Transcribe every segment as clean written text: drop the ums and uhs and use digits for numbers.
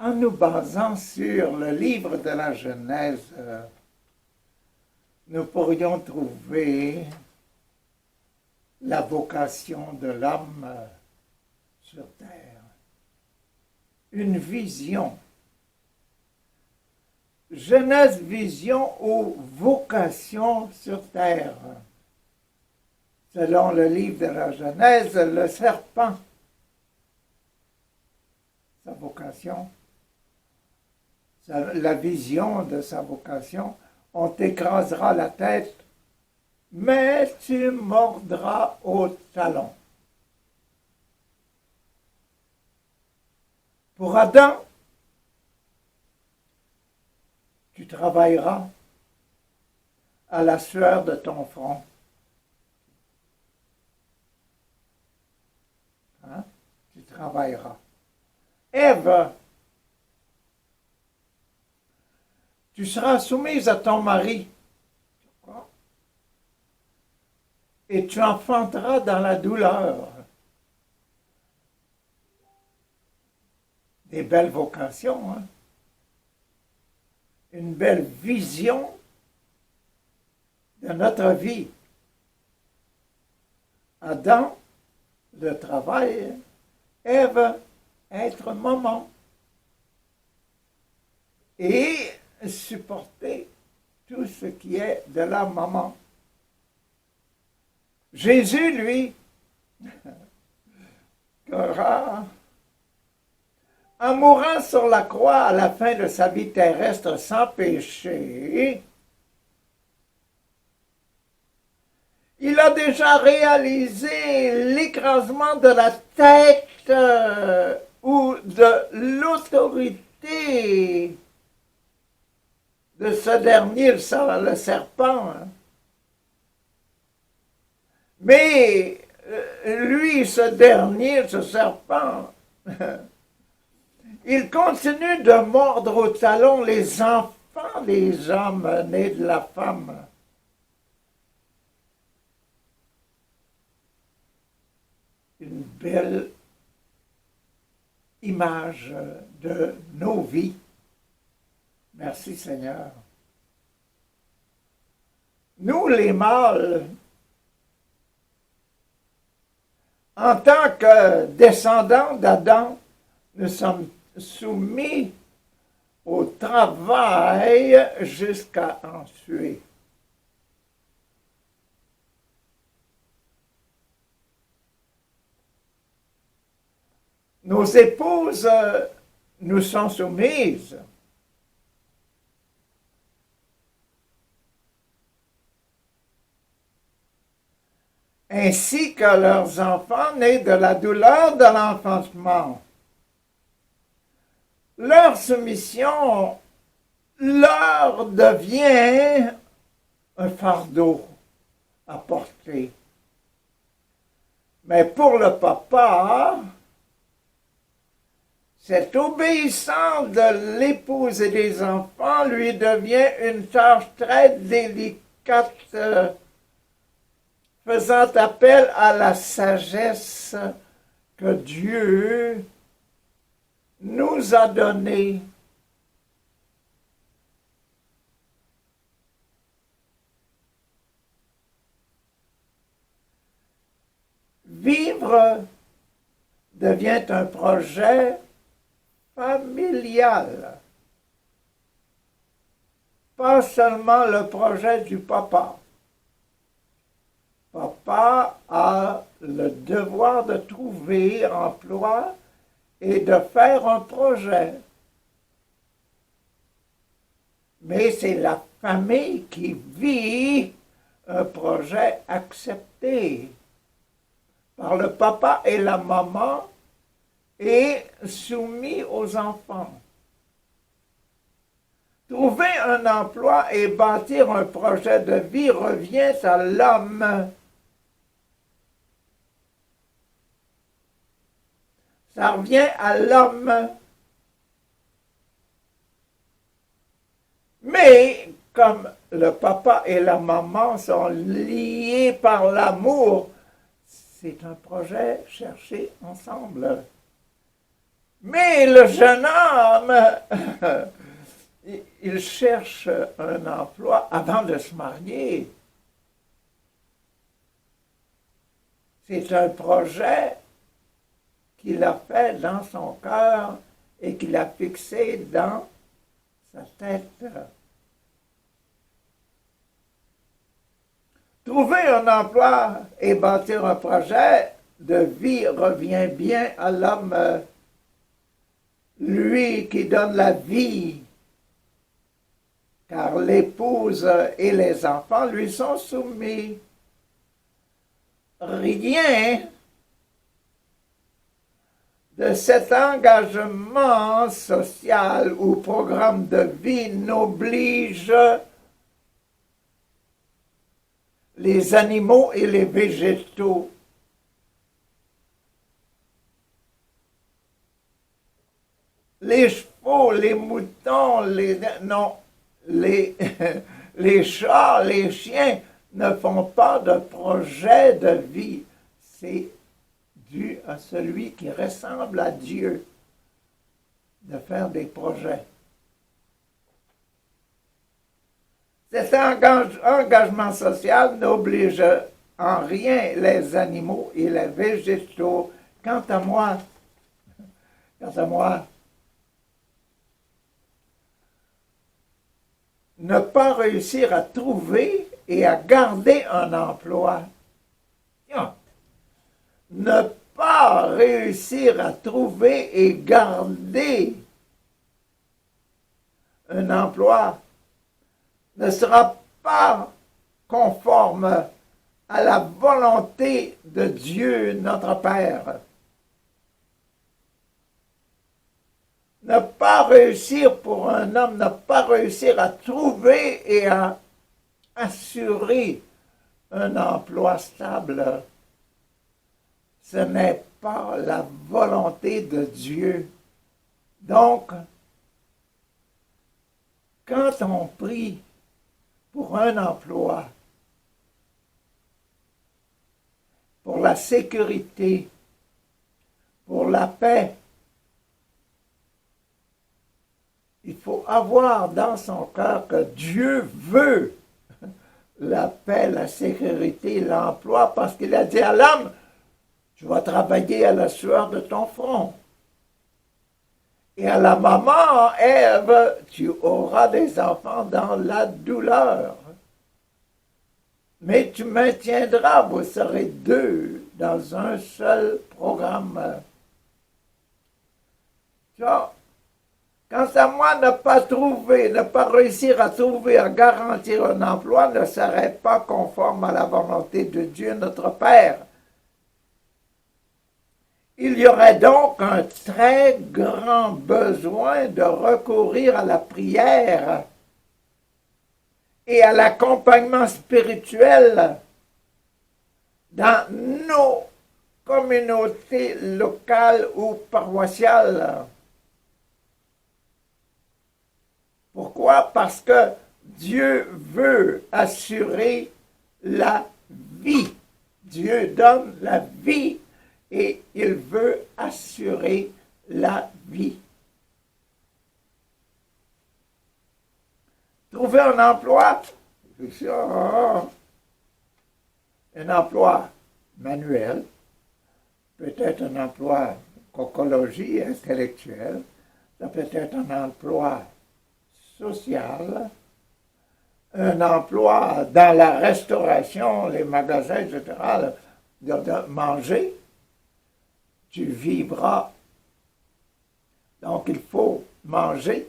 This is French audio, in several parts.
En nous basant sur le livre de la Genèse, nous pourrions trouver la vocation de l'homme sur terre, une vision. Genèse, vision ou vocation sur terre. Selon le livre de la Genèse, le serpent, sa vocation, la vision de sa vocation, on t'écrasera la tête, mais tu mordras au talon. Pour Adam, tu travailleras à la sueur de ton front. Hein? Tu travailleras. Ève, tu seras soumise à ton mari. Pourquoi? Et tu enfanteras dans la douleur. Des belles vocations, hein? Une belle vision de notre vie. Adam, le travail, Ève, être maman. Et supporter tout ce qui est de la maman. Jésus, lui, en mourant sur la croix à la fin de sa vie terrestre sans péché, il a déjà réalisé l'écrasement de la tête ou de l'autorité de ce dernier, le serpent. Mais lui, ce dernier, ce serpent, il continue de mordre au talon les enfants des hommes nés de la femme. Une belle image de nos vies. Merci Seigneur. Nous, les mâles, en tant que descendants d'Adam, nous sommes soumis au travail jusqu'à en tuer. Nos épouses nous sont soumises. Ainsi que leurs enfants nés de la douleur de l'enfantement. Leur soumission leur devient un fardeau à porter. Mais pour le papa, cette obéissance de l'épouse et des enfants lui devient une tâche très délicate, faisant appel à la sagesse que Dieu nous a donnée. Vivre devient un projet familial, pas seulement le projet du papa. Papa a le devoir de trouver emploi et de faire un projet. Mais c'est la famille qui vit un projet accepté par le papa et la maman et soumis aux enfants. Trouver un emploi et bâtir un projet de vie revient à l'homme. Ça revient à l'homme. Mais comme le papa et la maman sont liés par l'amour, c'est un projet cherché ensemble. Mais le jeune homme, il cherche un emploi avant de se marier. C'est un projet qu'il a fait dans son cœur et qu'il a fixé dans sa tête. Trouver un emploi et bâtir un projet de vie revient bien à l'homme, lui qui donne la vie, car l'épouse et les enfants lui sont soumis. Rien de cet engagement social ou programme de vie n'oblige les animaux et les végétaux. Les chevaux, les moutons, les chats, les chiens ne font pas de projet de vie. C'est dû à celui qui ressemble à Dieu de faire des projets. Cet engagement social n'oblige en rien les animaux et les végétaux. Quant à moi, ne pas réussir à trouver et à garder un emploi. Ne pas réussir à trouver et garder un emploi ne sera pas conforme à la volonté de Dieu, notre Père. Ne pas réussir pour un homme, ne pas réussir à trouver et à assurer un emploi stable, ce n'est pas la volonté de Dieu. Donc, quand on prie pour un emploi, pour la sécurité, pour la paix, il faut avoir dans son cœur que Dieu veut la paix, la sécurité, l'emploi, parce qu'il a dit à l'homme, tu vas travailler à la sueur de ton front. Et à la maman, Ève, tu auras des enfants dans la douleur. Mais tu maintiendras, vous serez deux dans un seul programme. Ça, quant à moi, ne pas réussir à trouver, à garantir un emploi ne serait pas conforme à la volonté de Dieu, notre Père. Il y aurait donc un très grand besoin de recourir à la prière et à l'accompagnement spirituel dans nos communautés locales ou paroissiales. Pourquoi? Parce que Dieu veut assurer la vie. Dieu donne la vie et il veut assurer la vie. Trouver un emploi, un emploi manuel, peut-être un emploi cocologie intellectuelle, ça peut être un emploi social, un emploi dans la restauration, les magasins, etc., de manger, tu vivras. Donc, il faut manger.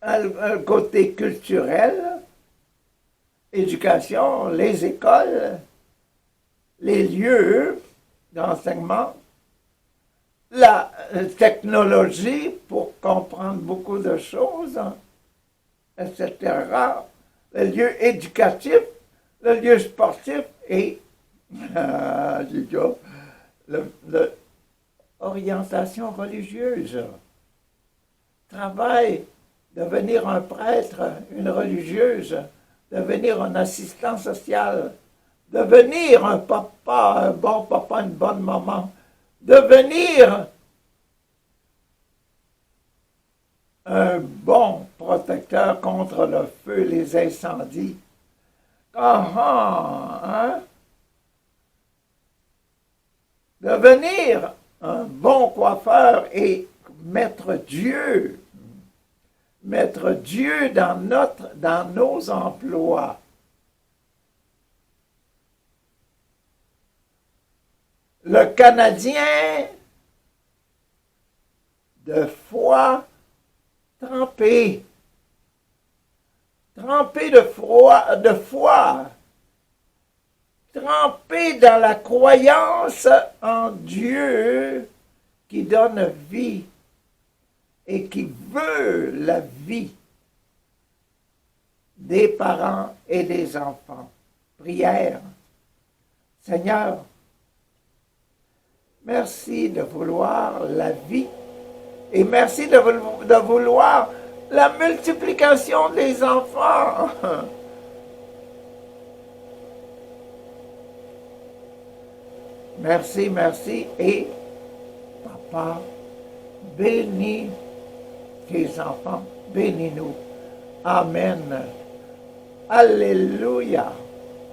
Un côté culturel, éducation, les écoles, les lieux d'enseignement, la technologie pour comprendre beaucoup de choses, etc. Le lieu éducatif, le lieu sportif et l'orientation religieuse. Travail, devenir un prêtre, une religieuse, devenir un assistant social, devenir un papa, un bon papa, une bonne maman, devenir un bon protecteur contre le feu, les incendies. Hein? Devenir un bon coiffeur et mettre Dieu dans nos emplois. Le Canadien de foi trempé de foi, trempé dans la croyance en Dieu qui donne vie et qui veut la vie des parents et des enfants. Prière. Seigneur, merci de vouloir la vie et merci de vouloir la multiplication des enfants. Merci, merci. Et Papa, bénis tes enfants, bénis-nous. Amen. Alléluia.